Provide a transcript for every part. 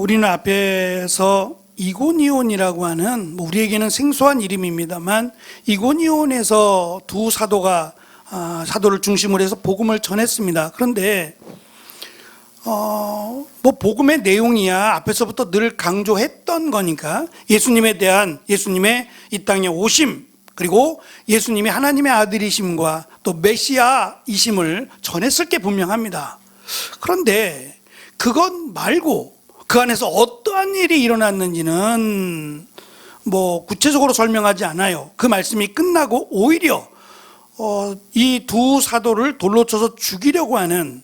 우리는 앞에서 이고니온이라고 하는 우리에게는 생소한 이름입니다만 이고니온에서 두 사도가 사도를 중심으로 해서 복음을 전했습니다. 그런데 복음의 내용이야 앞에서부터 늘 강조했던 거니까 예수님에 대한 예수님의 이 땅에 오심, 그리고 예수님이 하나님의 아들이심과 또 메시아이심을 전했을 게 분명합니다. 그런데 그것 말고 그 안에서 어떠한 일이 일어났는지는 구체적으로 설명하지 않아요. 그 말씀이 끝나고 오히려 이 두 사도를 돌로 쳐서 죽이려고 하는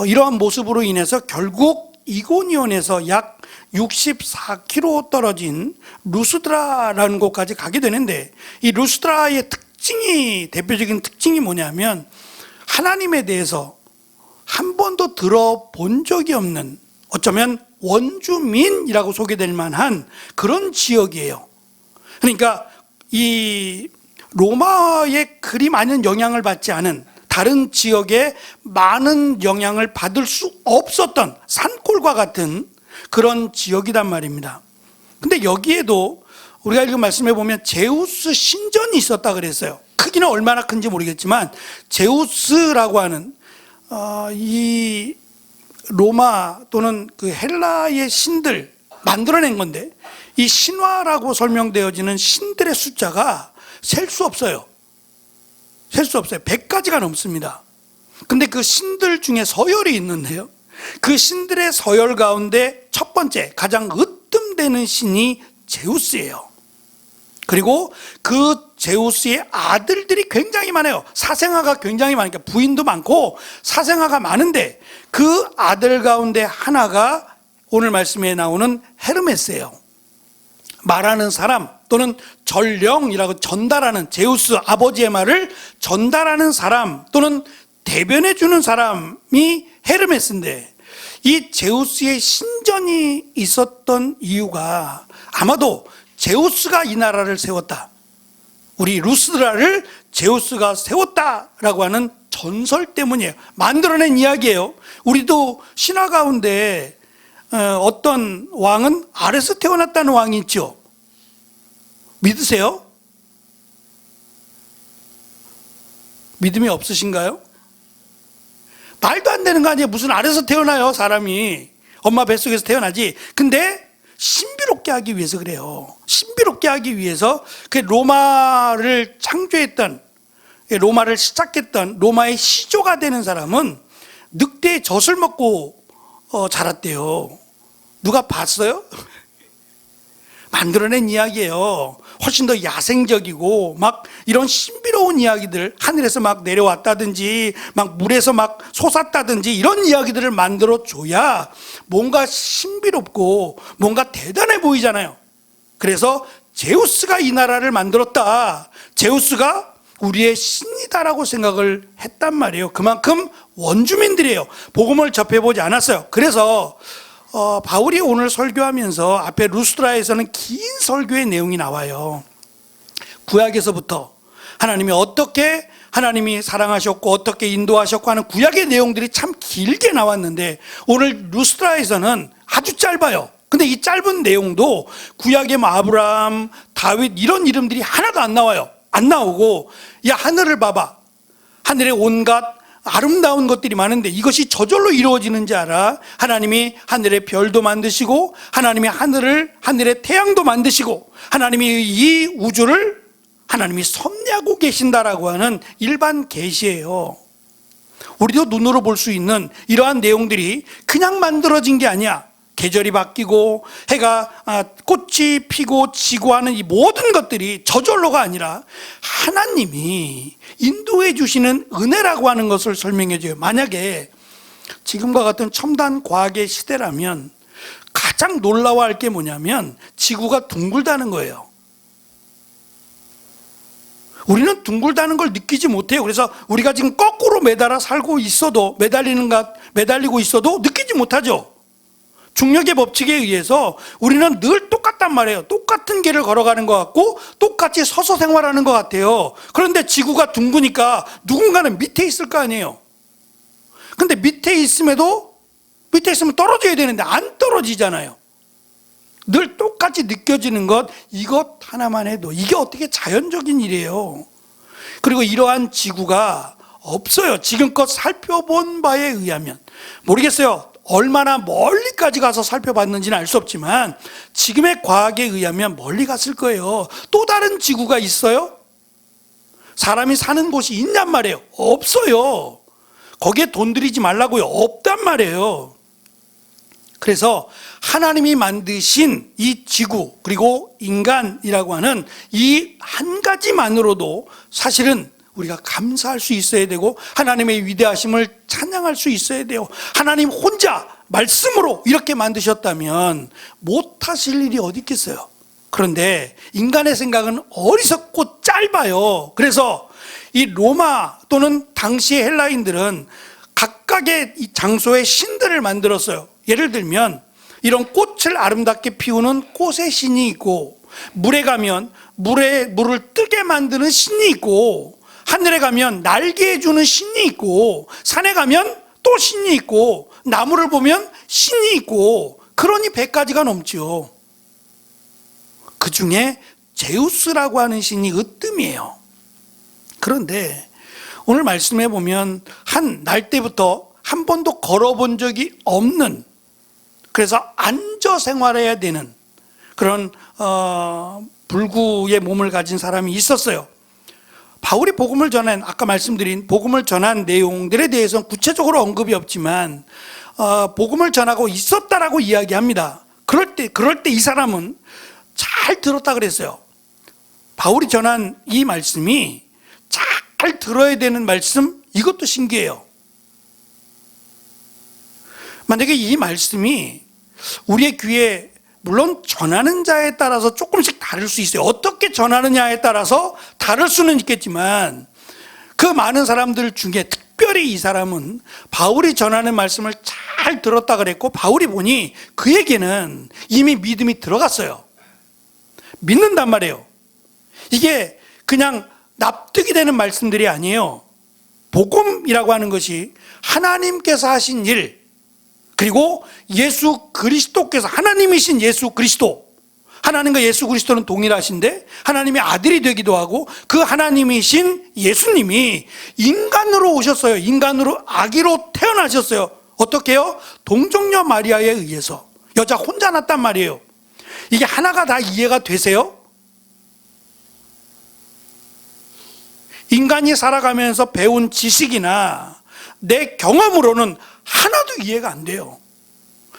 이러한 모습으로 인해서 결국 이고니온에서 약 64km 떨어진 루스드라라는 곳까지 가게 되는데, 이 루스드라의 대표적인 특징이 뭐냐면 하나님에 대해서 한 번도 들어본 적이 없는, 어쩌면 원주민이라고 소개될 만한 그런 지역이에요. 그러니까 이 로마의 그리 많은 영향을 받지 않은, 다른 지역에 많은 영향을 받을 수 없었던 산골과 같은 그런 지역이란 말입니다. 근데 여기에도 우리가 읽은 말씀에 보면 제우스 신전이 있었다 그랬어요. 크기는 얼마나 큰지 모르겠지만 제우스라고 하는 이 로마 또는 그 헬라의 신들 만들어낸 건데, 이 신화라고 설명되어지는 신들의 숫자가 셀 수 없어요. 셀 수 없어요. 100가지가 넘습니다. 근데 그 신들 중에 서열이 있는데요, 그 신들의 서열 가운데 첫 번째 가장 으뜸되는 신이 제우스예요. 그리고 그 제우스의 아들들이 굉장히 많아요. 사생아가 굉장히 많으니까 부인도 많고 사생아가 많은데, 그 아들 가운데 하나가 오늘 말씀에 나오는 헤르메스예요. 말하는 사람 또는 전령이라고 전달하는, 제우스 아버지의 말을 전달하는 사람 또는 대변해 주는 사람이 헤르메스인데, 이 제우스의 신전이 있었던 이유가 아마도 제우스가 이 나라를 세웠다, 우리 루스드라를 제우스가 세웠다라고 하는 전설 때문이에요. 만들어낸 이야기예요. 우리도 신화 가운데 어떤 왕은 아래서 태어났다는 왕이 있죠. 믿으세요? 믿음이 없으신가요? 말도 안 되는 거 아니에요. 무슨 아래서 태어나요, 사람이. 엄마 뱃속에서 태어나지. 근데 신비롭게 하기 위해서 그래요. 신비롭게 하기 위해서 그 로마를 창조했던, 로마를 시작했던 로마의 시조가 되는 사람은 늑대의 젖을 먹고 자랐대요. 누가 봤어요? 만들어낸 이야기예요. 훨씬 더 야생적이고 막 이런 신비로운 이야기들, 하늘에서 막 내려왔다든지 막 물에서 막 솟았다든지 이런 이야기들을 만들어 줘야 뭔가 신비롭고 뭔가 대단해 보이잖아요. 그래서 제우스가 이 나라를 만들었다, 제우스가 우리의 신이다라고 생각을 했단 말이에요. 그만큼 원주민들이에요. 복음을 접해보지 않았어요. 그래서 바울이 오늘 설교하면서 앞에 루스드라에서는 긴 설교의 내용이 나와요. 구약에서부터 하나님이 사랑하셨고 어떻게 인도하셨고 하는 구약의 내용들이 참 길게 나왔는데, 오늘 루스드라에서는 아주 짧아요. 근데 이 짧은 내용도 구약의 아브라함, 다윗 이런 이름들이 하나도 안 나와요. 안 나오고, 야 하늘을 봐봐, 하늘에 온갖 아름다운 것들이 많은데 이것이 저절로 이루어지는지 알아? 하나님이 하늘의 별도 만드시고 하나님이 하늘의 태양도 만드시고 하나님이 이 우주를 하나님이 섭리하고 계신다라고 하는 일반 계시예요. 우리도 눈으로 볼 수 있는 이러한 내용들이 그냥 만들어진 게 아니야. 계절이 바뀌고 해가 꽃이 피고 지고 하는 이 모든 것들이 저절로가 아니라 하나님이 인도해 주시는 은혜라고 하는 것을 설명해 줘요. 만약에 지금과 같은 첨단 과학의 시대라면 가장 놀라워할 게 뭐냐면 지구가 둥글다는 거예요. 우리는 둥글다는 걸 느끼지 못해요. 그래서 우리가 지금 거꾸로 매달리고 있어도 느끼지 못하죠. 중력의 법칙에 의해서 우리는 늘 똑같단 말이에요. 똑같은 길을 걸어가는 것 같고 똑같이 서서 생활하는 것 같아요. 그런데 지구가 둥그니까 누군가는 밑에 있을 거 아니에요. 근데 밑에 있음에도 밑에 있으면 떨어져야 되는데 안 떨어지잖아요. 늘 똑같이 느껴지는 것, 이것 하나만 해도 이게 어떻게 자연적인 일이에요. 그리고 이러한 지구가 없어요. 지금껏 살펴본 바에 의하면. 모르겠어요. 얼마나 멀리까지 가서 살펴봤는지는 알 수 없지만 지금의 과학에 의하면 멀리 갔을 거예요. 또 다른 지구가 있어요? 사람이 사는 곳이 있냔 말이에요. 없어요. 거기에 돈 들이지 말라고요. 없단 말이에요. 그래서 하나님이 만드신 이 지구 그리고 인간이라고 하는 이 한 가지만으로도 사실은 우리가 감사할 수 있어야 되고 하나님의 위대하심을 찬양할 수 있어야 돼요. 하나님 혼자 말씀으로 이렇게 만드셨다면 못하실 일이 어디 있겠어요. 그런데 인간의 생각은 어리석고 짧아요. 그래서 이 로마 또는 당시의 헬라인들은 각각의 이 장소에 신들을 만들었어요. 예를 들면 이런 꽃을 아름답게 피우는 꽃의 신이 있고, 물에 가면 물을 뜨게 만드는 신이 있고, 하늘에 가면 날게 해주는 신이 있고, 산에 가면 또 신이 있고, 나무를 보면 신이 있고, 그러니 100가지가 넘죠. 그 중에 제우스라고 하는 신이 으뜸이에요. 그런데 오늘 말씀해 보면 한 날 때부터 한 번도 걸어본 적이 없는, 그래서 앉아 생활해야 되는 그런 불구의 몸을 가진 사람이 있었어요. 바울이 복음을 전한, 아까 말씀드린 복음을 전한 내용들에 대해서는 구체적으로 언급이 없지만 복음을 전하고 있었다라고 이야기합니다. 그럴 때 이 사람은 잘 들었다 그랬어요. 바울이 전한 이 말씀이 잘 들어야 되는 말씀, 이것도 신기해요. 만약에 이 말씀이 우리의 귀에, 물론 전하는 자에 따라서 조금씩 다를 수 있어요. 어떻게 전하느냐에 따라서 다를 수는 있겠지만 그 많은 사람들 중에 특별히 이 사람은 바울이 전하는 말씀을 잘 들었다 그랬고, 바울이 보니 그에게는 이미 믿음이 들어갔어요. 믿는단 말이에요. 이게 그냥 납득이 되는 말씀들이 아니에요. 복음이라고 하는 것이 하나님께서 하신 일, 그리고 예수 그리스도께서, 하나님이신 예수 그리스도, 하나님과 예수 그리스도는 동일하신데 하나님의 아들이 되기도 하고, 그 하나님이신 예수님이 인간으로 오셨어요. 인간으로, 아기로 태어나셨어요. 어떻게요? 동정녀 마리아에 의해서. 여자 혼자 낳았단 말이에요. 이게 하나가 다 이해가 되세요? 인간이 살아가면서 배운 지식이나 내 경험으로는 하나도 이해가 안 돼요.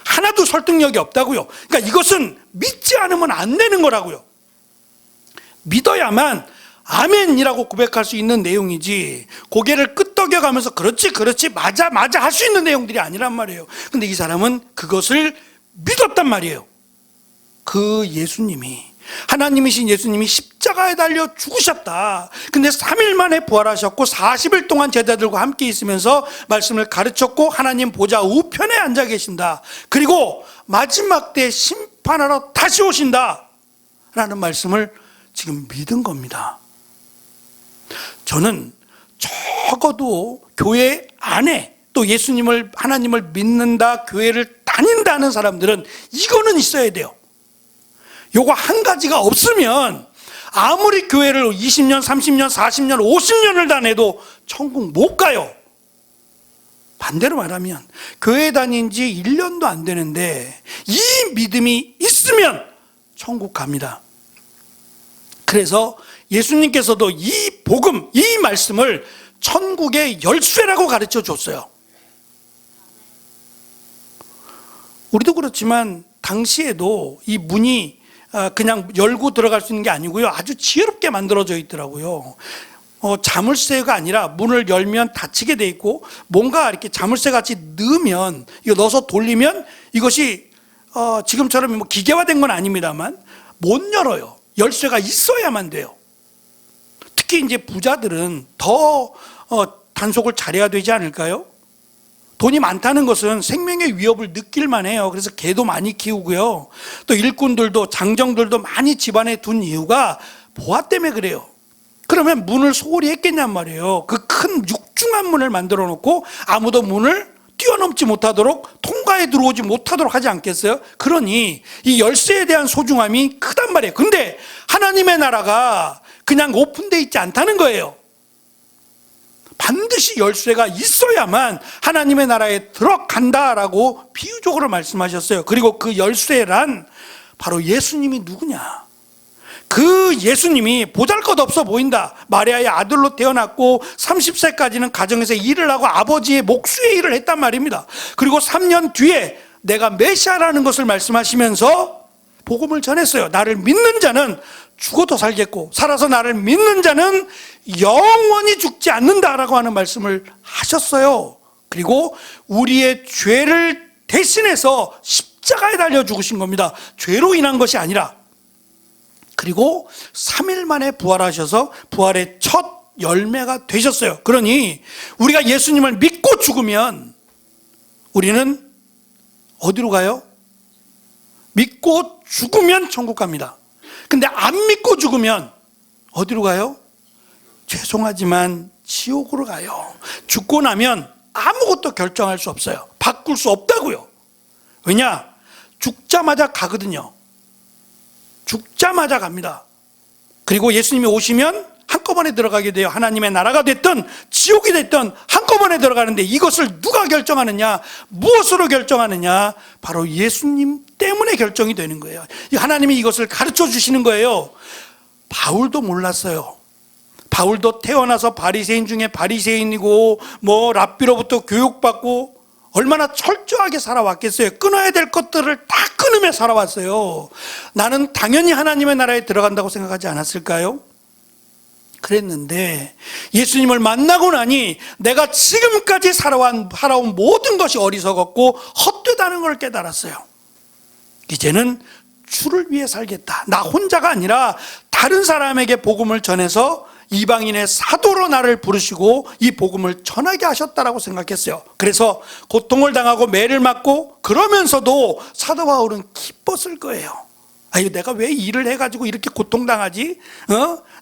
하나도 설득력이 없다고요. 그러니까 이것은 믿지 않으면 안 되는 거라고요. 믿어야만 아멘이라고 고백할 수 있는 내용이지, 고개를 끄덕여 가면서 그렇지 맞아 할 수 있는 내용들이 아니란 말이에요. 근데 이 사람은 그것을 믿었단 말이에요. 그 예수님이, 하나님이신 예수님이 십자가에 달려 죽으셨다. 근데 3일 만에 부활하셨고 40일 동안 제자들과 함께 있으면서 말씀을 가르쳤고 하나님 보좌 우편에 앉아 계신다. 그리고 마지막 때 심판하러 다시 오신다 라는 말씀을 지금 믿은 겁니다. 저는 적어도 교회 안에, 또 예수님을, 하나님을 믿는다, 교회를 다닌다는 사람들은 이거는 있어야 돼요. 요거 한 가지가 없으면 아무리 교회를 20년, 30년, 40년, 50년을 다녀도 천국 못 가요. 반대로 말하면 교회 다닌 지 1년도 안 되는데 이 믿음이 있으면 천국 갑니다. 그래서 예수님께서도 이 복음, 이 말씀을 천국의 열쇠라고 가르쳐 줬어요. 우리도 그렇지만 당시에도 이 문이 그냥 열고 들어갈 수 있는 게 아니고요, 아주 지혜롭게 만들어져 있더라고요. 자물쇠가 아니라 문을 열면 닫히게 돼 있고, 뭔가 이렇게 자물쇠 같이 넣으면, 이거 넣어서 돌리면 이것이 지금처럼 뭐 기계화된 건 아닙니다만 못 열어요. 열쇠가 있어야만 돼요. 특히 이제 부자들은 더 단속을 잘해야 되지 않을까요? 돈이 많다는 것은 생명의 위협을 느낄만 해요. 그래서 개도 많이 키우고요, 또 일꾼들도, 장정들도 많이 집안에 둔 이유가 보아 때문에 그래요. 그러면 문을 소홀히 했겠냔 말이에요. 그 큰 육중한 문을 만들어 놓고 아무도 문을 뛰어넘지 못하도록 성가에 들어오지 못하도록 하지 않겠어요? 그러니 이 열쇠에 대한 소중함이 크단 말이에요. 근데 하나님의 나라가 그냥 오픈되어 있지 않다는 거예요. 반드시 열쇠가 있어야만 하나님의 나라에 들어간다라고 비유적으로 말씀하셨어요. 그리고 그 열쇠란 바로 예수님이 누구냐? 그 예수님이 보잘것없어 보인다. 마리아의 아들로 태어났고 30세까지는 가정에서 일을 하고 아버지의 목수의 일을 했단 말입니다. 그리고 3년 뒤에 내가 메시아라는 것을 말씀하시면서 복음을 전했어요. 나를 믿는 자는 죽어도 살겠고 살아서 나를 믿는 자는 영원히 죽지 않는다라고 하는 말씀을 하셨어요. 그리고 우리의 죄를 대신해서 십자가에 달려 죽으신 겁니다. 죄로 인한 것이 아니라. 그리고 3일 만에 부활하셔서 부활의 첫 열매가 되셨어요. 그러니 우리가 예수님을 믿고 죽으면 우리는 어디로 가요? 믿고 죽으면 천국 갑니다. 근데 안 믿고 죽으면 어디로 가요? 죄송하지만 지옥으로 가요. 죽고 나면 아무것도 결정할 수 없어요. 바꿀 수 없다고요. 왜냐? 죽자마자 가거든요. 죽자마자 갑니다. 그리고 예수님이 오시면 한꺼번에 들어가게 돼요. 하나님의 나라가 됐든 지옥이 됐든 한꺼번에 들어가는데 이것을 누가 결정하느냐? 무엇으로 결정하느냐? 바로 예수님 때문에 결정이 되는 거예요. 하나님이 이것을 가르쳐 주시는 거예요. 바울도 몰랐어요. 바울도 태어나서 바리새인 중에 바리새인이고 랍비로부터 교육받고 얼마나 철저하게 살아왔겠어요. 끊어야 될 것들을 다 끊으며 살아왔어요. 나는 당연히 하나님의 나라에 들어간다고 생각하지 않았을까요? 그랬는데 예수님을 만나고 나니 내가 지금까지 살아온 모든 것이 어리석었고 헛되다는 걸 깨달았어요. 이제는 주를 위해 살겠다. 나 혼자가 아니라 다른 사람에게 복음을 전해서 이방인의 사도로 나를 부르시고 이 복음을 전하게 하셨다라고 생각했어요. 그래서 고통을 당하고 매를 맞고 그러면서도 사도 바울은 기뻤을 거예요. 아유, 내가 왜 일을 해가지고 이렇게 고통당하지?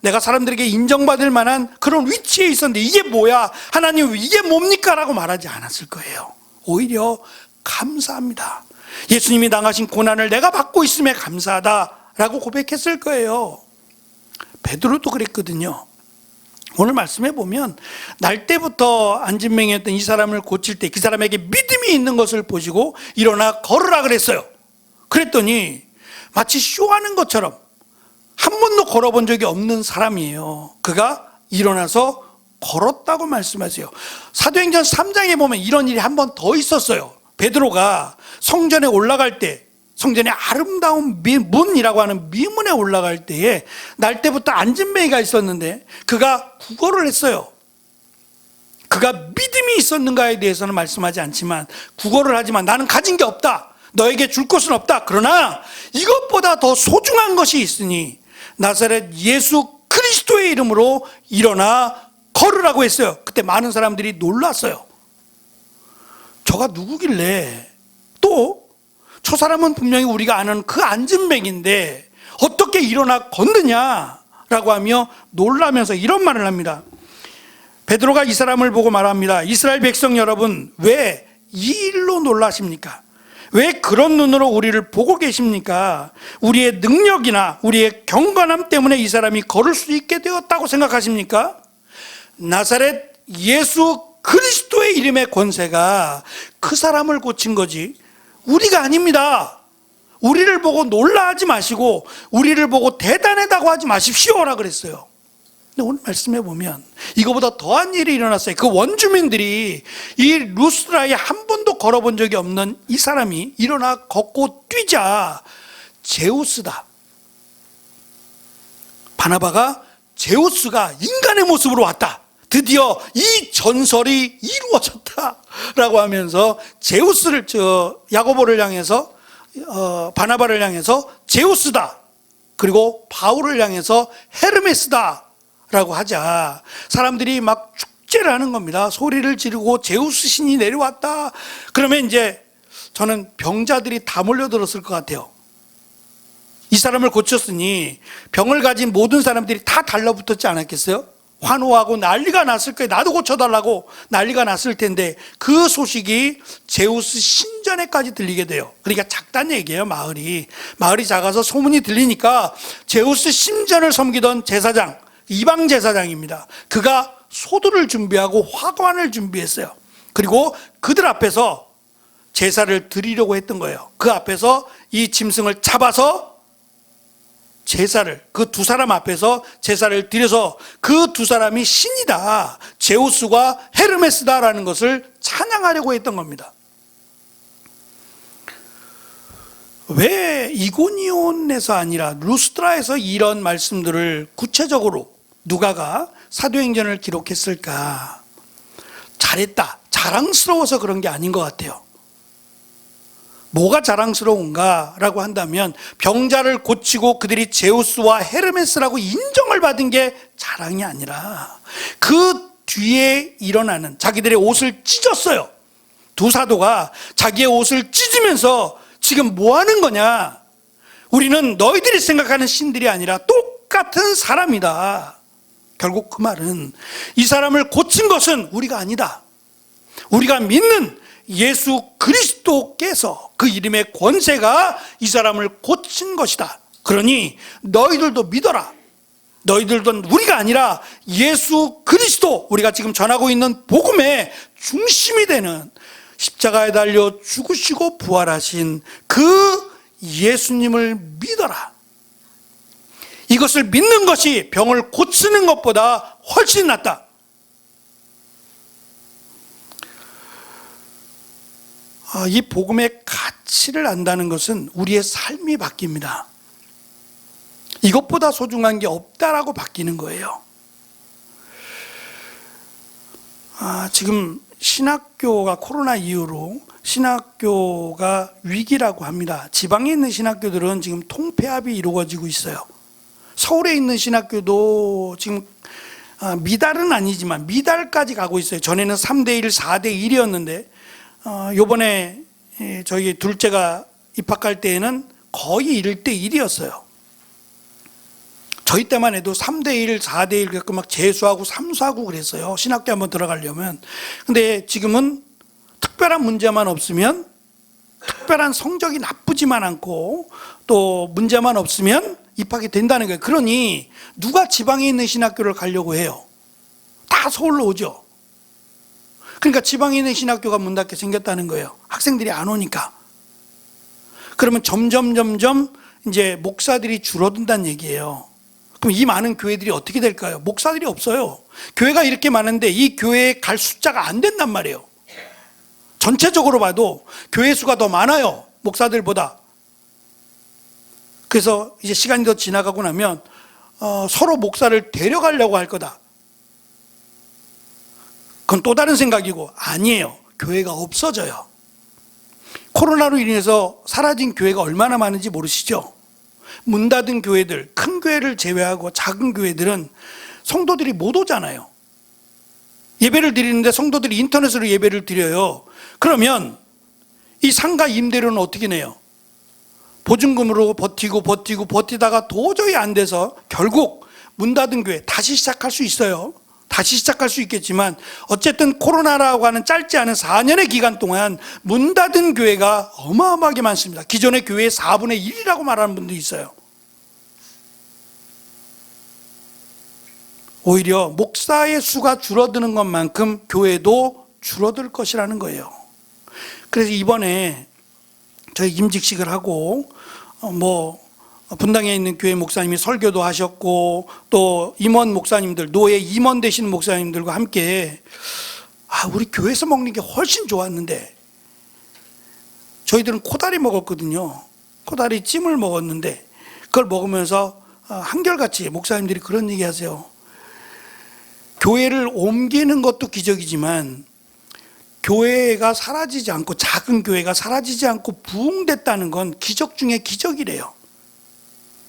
내가 사람들에게 인정받을 만한 그런 위치에 있었는데 이게 뭐야? 하나님 이게 뭡니까? 라고 말하지 않았을 거예요. 오히려 감사합니다. 예수님이 당하신 고난을 내가 받고 있음에 감사하다라고 고백했을 거예요. 베드로도 그랬거든요. 오늘 말씀해 보면 날 때부터 안진뱅이였던 이 사람을 고칠 때 그 사람에게 믿음이 있는 것을 보시고 일어나 걸으라 그랬어요. 그랬더니 마치 쇼하는 것처럼 한 번도 걸어본 적이 없는 사람이에요. 그가 일어나서 걸었다고 말씀하세요. 사도행전 3장에 보면 이런 일이 한 번 더 있었어요. 베드로가 성전에 올라갈 때, 성전의 아름다운 문이라고 하는 미문에 올라갈 때에 날 때부터 안진뱅이가 있었는데 그가 구걸을 했어요. 그가 믿음이 있었는가에 대해서는 말씀하지 않지만 구걸을 하지만 나는 가진 게 없다. 너에게 줄 것은 없다. 그러나 이것보다 더 소중한 것이 있으니 나사렛 예수 그리스도의 이름으로 일어나 걸으라고 했어요. 그때 많은 사람들이 놀랐어요. 저가 누구길래 또 저 사람은 분명히 우리가 아는 그 안진뱅인데 어떻게 일어나 걷느냐라고 하며 놀라면서 이런 말을 합니다. 베드로가 이 사람을 보고 말합니다. 이스라엘 백성 여러분, 왜 이 일로 놀라십니까? 왜 그런 눈으로 우리를 보고 계십니까? 우리의 능력이나 우리의 경건함 때문에 이 사람이 걸을 수 있게 되었다고 생각하십니까? 나사렛 예수 그리스도의 이름의 권세가 그 사람을 고친 거지 우리가 아닙니다. 우리를 보고 놀라하지 마시고 우리를 보고 대단하다고 하지 마십시오라 그랬어요. 근데 오늘 말씀해 보면 이거보다 더한 일이 일어났어요. 그 원주민들이 이 루스드라에 한 번도 걸어본 적이 없는 이 사람이 일어나 걷고 뛰자 제우스다. 바나바가 제우스가 인간의 모습으로 왔다. 드디어 이 전설이 이루어졌다라고 하면서 제우스를 야고보를 향해서 바나바를 향해서 제우스다. 그리고 바울을 향해서 헤르메스다. 라고 하자 사람들이 막 축제를 하는 겁니다. 소리를 지르고 제우스 신이 내려왔다. 그러면 이제 저는 병자들이 다 몰려들었을 것 같아요. 이 사람을 고쳤으니 병을 가진 모든 사람들이 다 달라붙었지 않았겠어요? 환호하고 난리가 났을 거예요. 나도 고쳐달라고 난리가 났을 텐데 그 소식이 제우스 신전에까지 들리게 돼요. 그러니까 작다는 얘기예요. 마을이 작아서 소문이 들리니까 제우스 신전을 섬기던 제사장, 이방 제사장입니다. 그가 소들을 준비하고 화관을 준비했어요. 그리고 그들 앞에서 제사를 드리려고 했던 거예요. 그 앞에서 이 짐승을 잡아서 제사를, 그 두 사람 앞에서 제사를 드려서 그 두 사람이 신이다, 제우스와 헤르메스다라는 것을 찬양하려고 했던 겁니다. 왜 이고니온에서 아니라 루스드라에서 이런 말씀들을 구체적으로 누가가 사도행전을 기록했을까? 잘했다, 자랑스러워서 그런 게 아닌 것 같아요. 뭐가 자랑스러운가라고 한다면 병자를 고치고 그들이 제우스와 헤르메스라고 인정을 받은 게 자랑이 아니라 그 뒤에 일어나는, 자기들의 옷을 찢었어요. 두 사도가 자기의 옷을 찢으면서 지금 뭐 하는 거냐, 우리는 너희들이 생각하는 신들이 아니라 똑같은 사람이다. 결국 그 말은 이 사람을 고친 것은 우리가 아니다, 우리가 믿는 예수 그리스도께서, 그 이름의 권세가 이 사람을 고친 것이다. 그러니 너희들도 믿어라. 너희들도 우리가 아니라 예수 그리스도, 우리가 지금 전하고 있는 복음의 중심이 되는 십자가에 달려 죽으시고 부활하신 그 예수님을 믿어라. 이것을 믿는 것이 병을 고치는 것보다 훨씬 낫다. 이 복음의 가치를 안다는 것은 우리의 삶이 바뀝니다. 이것보다 소중한 게 없다라고 바뀌는 거예요. 지금 신학교가 코로나 이후로 신학교가 위기라고 합니다. 지방에 있는 신학교들은 지금 통폐합이 이루어지고 있어요. 서울에 있는 신학교도 지금 미달은 아니지만 미달까지 가고 있어요. 전에는 3대1, 4대1이었는데 요번에 저희 둘째가 입학할 때에는 거의 1대1이었어요. 저희 때만 해도 3대1, 4대1 그래서 막 재수하고 삼수하고 그랬어요. 신학교 한번 들어가려면. 근데 지금은 특별한 문제만 없으면, 특별한 성적이 나쁘지만 않고 또 문제만 없으면 입학이 된다는 거예요. 그러니 누가 지방에 있는 신학교를 가려고 해요? 다 서울로 오죠. 그러니까 지방에 있는 신학교가 문 닫게 생겼다는 거예요. 학생들이 안 오니까. 그러면 점점 이제 목사들이 줄어든다는 얘기예요. 그럼 이 많은 교회들이 어떻게 될까요? 목사들이 없어요. 교회가 이렇게 많은데 이 교회에 갈 숫자가 안 된단 말이에요. 전체적으로 봐도 교회 수가 더 많아요, 목사들보다. 그래서 이제 시간이 더 지나가고 나면 서로 목사를 데려가려고 할 거다. 그건 또 다른 생각이고, 아니에요. 교회가 없어져요. 코로나로 인해서 사라진 교회가 얼마나 많은지 모르시죠? 문 닫은 교회들, 큰 교회를 제외하고 작은 교회들은 성도들이 못 오잖아요. 예배를 드리는데 성도들이 인터넷으로 예배를 드려요. 그러면 이 상가 임대료는 어떻게 내요? 보증금으로 버티다가 도저히 안 돼서 결국 문 닫은 교회 다시 시작할 수 있어요. 다시 시작할 수 있겠지만 어쨌든 코로나라고 하는 짧지 않은 4년의 기간 동안 문 닫은 교회가 어마어마하게 많습니다. 기존의 교회의 4분의 1이라고 말하는 분도 있어요. 오히려 목사의 수가 줄어드는 것만큼 교회도 줄어들 것이라는 거예요. 그래서 이번에 저희 임직식을 하고 분당에 있는 교회 목사님이 설교도 하셨고 또 임원 목사님들, 노예 임원 되시는 목사님들과 함께 우리 교회에서 먹는 게 훨씬 좋았는데, 저희들은 코다리 먹었거든요. 코다리 찜을 먹었는데 그걸 먹으면서 한결같이 목사님들이 그런 얘기 하세요. 교회를 옮기는 것도 기적이지만 교회가 사라지지 않고, 작은 교회가 사라지지 않고 부흥됐다는 건 기적 중에 기적이래요.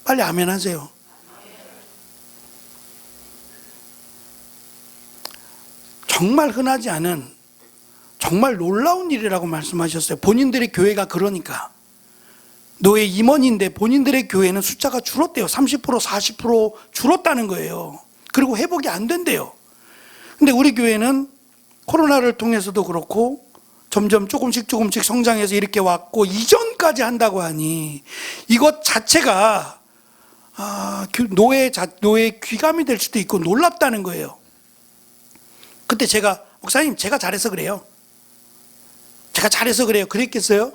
빨리 아멘 하세요. 정말 흔하지 않은, 정말 놀라운 일이라고 말씀하셨어요. 본인들의 교회가 그러니까. 노예 임원인데 본인들의 교회는 숫자가 줄었대요. 30%, 40% 줄었다는 거예요. 그리고 회복이 안 된대요. 근데 우리 교회는 코로나를 통해서도 그렇고 점점 조금씩 성장해서 이렇게 왔고 이전까지 한다고 하니 이것 자체가 노예의 귀감이 될 수도 있고 놀랍다는 거예요. 그때 제가 목사님 제가 잘해서 그래요. 제가 잘해서 그래요. 그랬겠어요?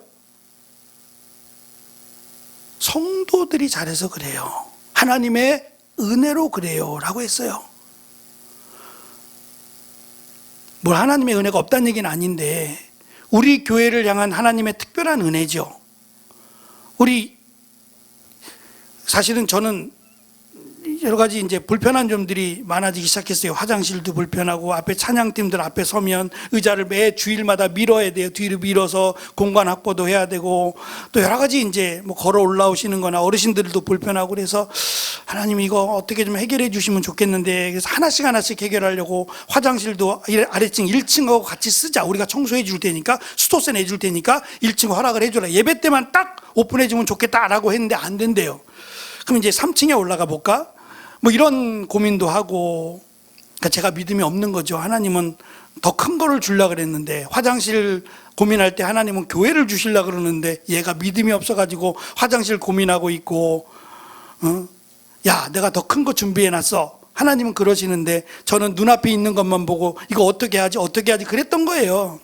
성도들이 잘해서 그래요. 하나님의 은혜로 그래요 라고 했어요. 뭘 하나님의 은혜가 없다는 얘기는 아닌데 우리 교회를 향한 하나님의 특별한 은혜죠. 사실은 저는 여러 가지 이제 불편한 점들이 많아지기 시작했어요. 화장실도 불편하고 앞에 찬양팀들 앞에 서면 의자를 매 주일마다 밀어야 돼요. 뒤로 밀어서 공간 확보도 해야 되고 또 여러 가지 이제 뭐 걸어 올라오시는 거나 어르신들도 불편하고 그래서 하나님 이거 어떻게 좀 해결해 주시면 좋겠는데 그래서 하나씩 해결하려고 화장실도 아래층 1층하고 같이 쓰자. 우리가 청소해 줄 테니까 수도세 내줄 테니까 1층 허락을 해줘라. 예배 때만 딱 오픈해 주면 좋겠다라고 했는데 안 된대요. 그럼 이제 3층에 올라가 볼까? 뭐 이런 고민도 하고 그러니까 제가 믿음이 없는 거죠. 하나님은 더 큰 거를 주려고 그랬는데 화장실 고민할 때 하나님은 교회를 주시려고 그러는데 얘가 믿음이 없어가지고 화장실 고민하고 있고 야 내가 더 큰 거 준비해놨어. 하나님은 그러시는데 저는 눈앞에 있는 것만 보고 이거 어떻게 하지 그랬던 거예요.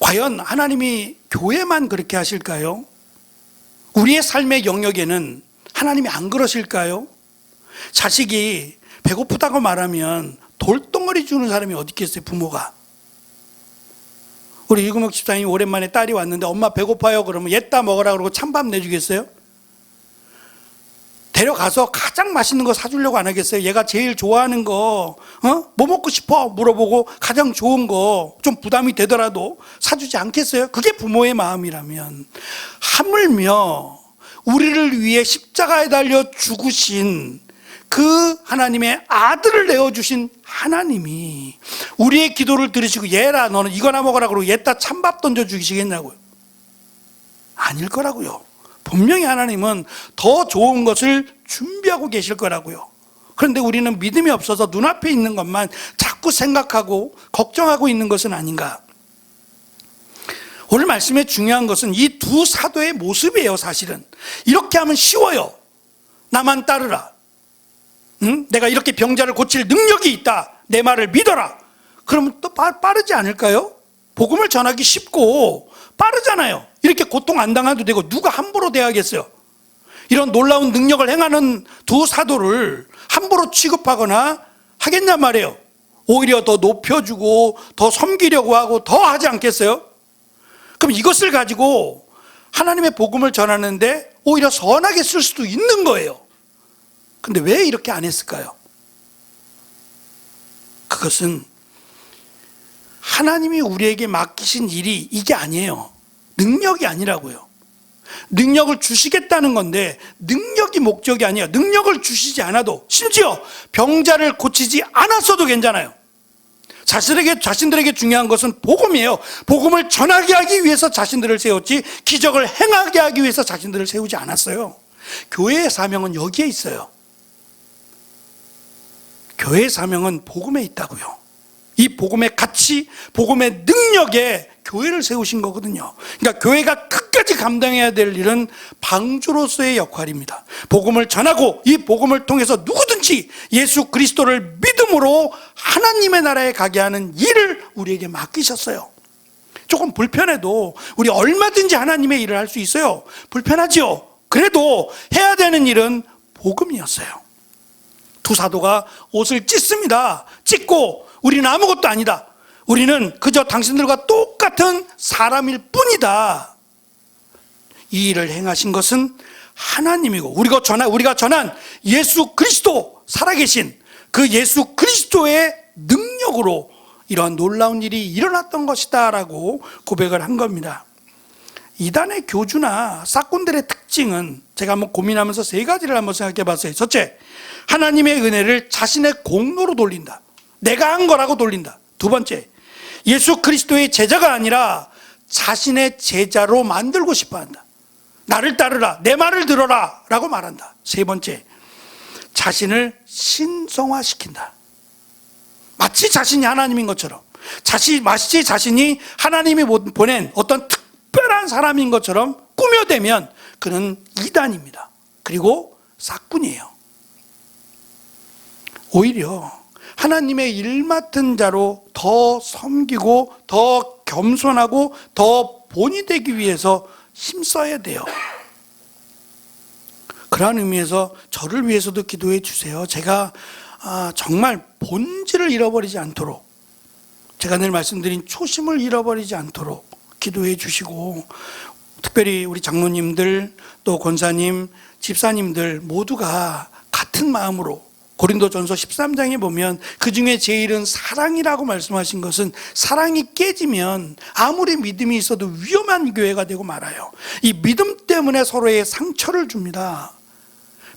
과연 하나님이 교회만 그렇게 하실까요? 우리의 삶의 영역에는 하나님이 안 그러실까요? 자식이 배고프다고 말하면 돌덩어리 주는 사람이 어디 있겠어요? 부모가. 우리 유금옥 집사님이 오랜만에 딸이 왔는데 엄마 배고파요 그러면 얘따 먹으라 그러고 찬밥 내주겠어요? 데려가서 가장 맛있는 거 사주려고 안 하겠어요? 얘가 제일 좋아하는 거 뭐 먹고 싶어? 물어보고 가장 좋은 거 좀 부담이 되더라도 사주지 않겠어요? 그게 부모의 마음이라면 하물며 우리를 위해 십자가에 달려 죽으신 그 하나님의 아들을 내어주신 하나님이 우리의 기도를 들으시고 얘라 너는 이거나 먹어라 그러고 얘따 찬밥 던져 주시겠냐고요? 아닐 거라고요. 분명히 하나님은 더 좋은 것을 준비하고 계실 거라고요. 그런데 우리는 믿음이 없어서 눈앞에 있는 것만 자꾸 생각하고 걱정하고 있는 것은 아닌가? 오늘 말씀의 중요한 것은 이 두 사도의 모습이에요. 사실은 이렇게 하면 쉬워요. 나만 따르라. 내가 이렇게 병자를 고칠 능력이 있다. 내 말을 믿어라. 그러면 또 빠르지 않을까요? 복음을 전하기 쉽고 빠르잖아요. 이렇게 고통 안 당해도 되고 누가 함부로 대하겠어요? 이런 놀라운 능력을 행하는 두 사도를 함부로 취급하거나 하겠냐 말이에요. 오히려 더 높여주고 더 섬기려고 하고 더 하지 않겠어요? 그럼 이것을 가지고 하나님의 복음을 전하는데 오히려 선하게 쓸 수도 있는 거예요. 근데 왜 이렇게 안 했을까요? 그것은 하나님이 우리에게 맡기신 일이 이게 아니에요. 능력이 아니라고요. 능력을 주시겠다는 건데 능력이 목적이 아니에요. 능력을 주시지 않아도 심지어 병자를 고치지 않았어도 괜찮아요. 자신들에게 중요한 것은 복음이에요. 복음을 전하게 하기 위해서 자신들을 세웠지 기적을 행하게 하기 위해서 자신들을 세우지 않았어요. 교회의 사명은 여기에 있어요. 교회의 사명은 복음에 있다고요. 이 복음의 가치, 복음의 능력에 교회를 세우신 거거든요. 그러니까 교회가 끝까지 감당해야 될 일은 방주로서의 역할입니다. 복음을 전하고 이 복음을 통해서 누구든지 예수 그리스도를 믿음으로 하나님의 나라에 가게 하는 일을 우리에게 맡기셨어요. 조금 불편해도 우리 얼마든지 하나님의 일을 할 수 있어요. 불편하죠. 그래도 해야 되는 일은 복음이었어요. 두 사도가 옷을 찢습니다. 찢고 우리는 아무것도 아니다. 우리는 그저 당신들과 똑같은 사람일 뿐이다. 이 일을 행하신 것은 하나님이고 우리가 전한 예수 그리스도 살아계신 그 예수 그리스도의 능력으로 이러한 놀라운 일이 일어났던 것이다 라고 고백을 한 겁니다. 이단의 교주나 싹군들의 특징은 제가 한번 고민하면서 세 가지를 한번 생각해 봤어요. 첫째, 하나님의 은혜를 자신의 공로로 돌린다. 내가 한 거라고 돌린다. 두 번째, 예수 그리스도의 제자가 아니라 자신의 제자로 만들고 싶어 한다. 나를 따르라, 내 말을 들어라 라고 말한다. 세 번째, 자신을 신성화시킨다. 마치 자신이 하나님인 것처럼, 마치 자신이 하나님이 보낸 어떤 특별한 사람인 것처럼 꾸며대면 그는 이단입니다. 그리고 싹군이에요. 오히려 하나님의 일 맡은 자로 더 섬기고 더 겸손하고 더 본이 되기 위해서 힘써야 돼요. 그러한 의미에서 저를 위해서도 기도해 주세요. 제가 정말 본질을 잃어버리지 않도록, 제가 늘 말씀드린 초심을 잃어버리지 않도록 기도해 주시고, 특별히 우리 장로님들 또 권사님, 집사님들 모두가 같은 마음으로, 고린도전서 13장에 보면 그 중에 제일은 사랑이라고 말씀하신 것은, 사랑이 깨지면 아무리 믿음이 있어도 위험한 교회가 되고 말아요. 이 믿음 때문에 서로의 상처를 줍니다.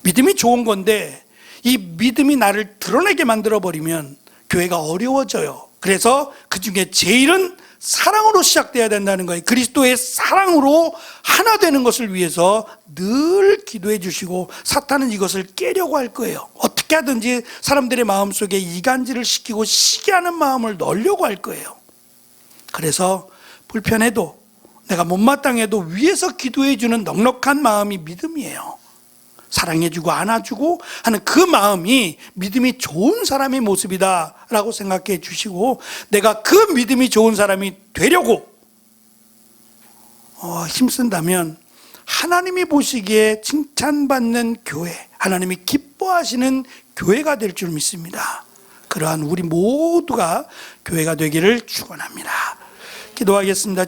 믿음이 좋은 건데 이 믿음이 나를 드러내게 만들어버리면 교회가 어려워져요. 그래서 그 중에 제일은 사랑으로 시작돼야 된다는 거예요. 그리스도의 사랑으로 하나 되는 것을 위해서 늘 기도해 주시고, 사탄은 이것을 깨려고 할 거예요. 어떻게 하든지 사람들의 마음속에 이간질을 시키고 시기하는 마음을 넣으려고 할 거예요. 그래서 불편해도, 내가 못마땅해도 위에서 기도해 주는 넉넉한 마음이 믿음이에요. 사랑해주고 안아주고 하는 그 마음이 믿음이 좋은 사람의 모습이다 라고 생각해 주시고, 내가 그 믿음이 좋은 사람이 되려고 힘쓴다면 하나님이 보시기에 칭찬받는 교회, 하나님이 기뻐하시는 교회가 될 줄 믿습니다. 그러한 우리 모두가 교회가 되기를 축원합니다. 기도하겠습니다.